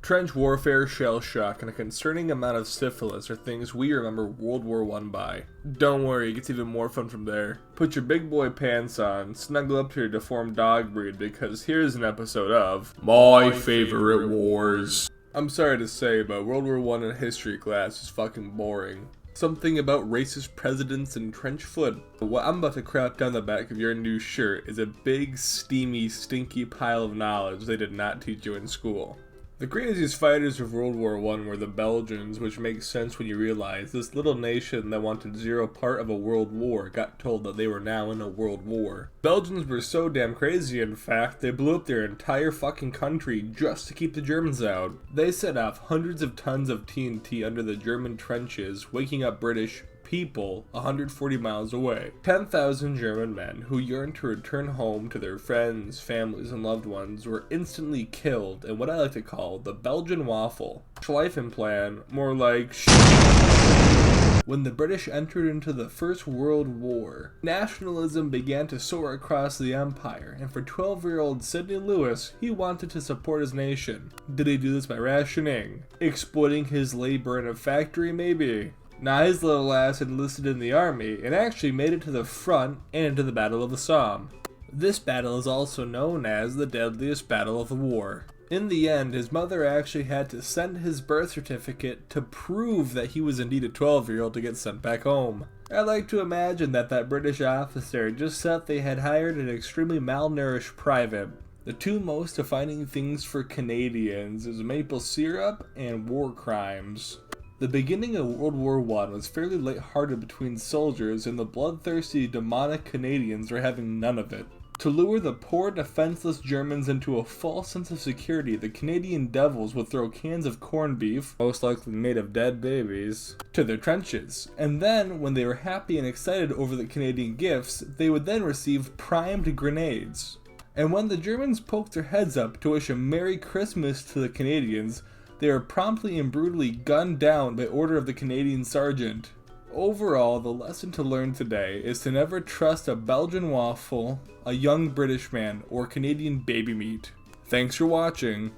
Trench warfare, shell shock, and a concerning amount of syphilis are things we remember World War I by. Don't worry, it gets even more fun from there. Put your big boy pants on, snuggle up to your deformed dog breed, because here's an episode of My Favorite Wars. I'm sorry to say, but World War I in history class is fucking boring. Something about racist presidents and trench foot. What I'm about to crap down the back of your new shirt is a big, steamy, stinky pile of knowledge they did not teach you in school. The craziest fighters of World War I were the Belgians, which makes sense when you realize this little nation that wanted zero part of a world war got told that they were now in a world war. Belgians were so damn crazy, in fact, they blew up their entire fucking country just to keep the Germans out. They set off hundreds of tons of TNT under the German trenches, waking up British people 140 miles away. 10,000 German men who yearned to return home to their friends, families, and loved ones were instantly killed in what I like to call the Belgian waffle. Schleifenplan, more like When the British entered into the First World War, nationalism began to soar across the empire, and for 12-year-old Sidney Lewis, he wanted to support his nation. Did he do this by rationing? Exploiting his labor in a factory, maybe? Now his little ass enlisted in the army and actually made it to the front and into the Battle of the Somme. This battle is also known as the deadliest battle of the war. In the end, his mother actually had to send his birth certificate to prove that he was indeed a 12-year-old to get sent back home. I like to imagine that British officer just thought they had hired an extremely malnourished private. The two most defining things for Canadians is maple syrup and war crimes. The beginning of World War I was fairly lighthearted between soldiers, and the bloodthirsty, demonic Canadians were having none of it. To lure the poor, defenseless Germans into a false sense of security, the Canadian devils would throw cans of corned beef, most likely made of dead babies, to their trenches. And then, when they were happy and excited over the Canadian gifts, they would then receive primed grenades. And when the Germans poked their heads up to wish a Merry Christmas to the Canadians, they were promptly and brutally gunned down by order of the Canadian sergeant. Overall, the lesson to learn today is to never trust a Belgian waffle, a young British man, or Canadian baby meat. Thanks for watching.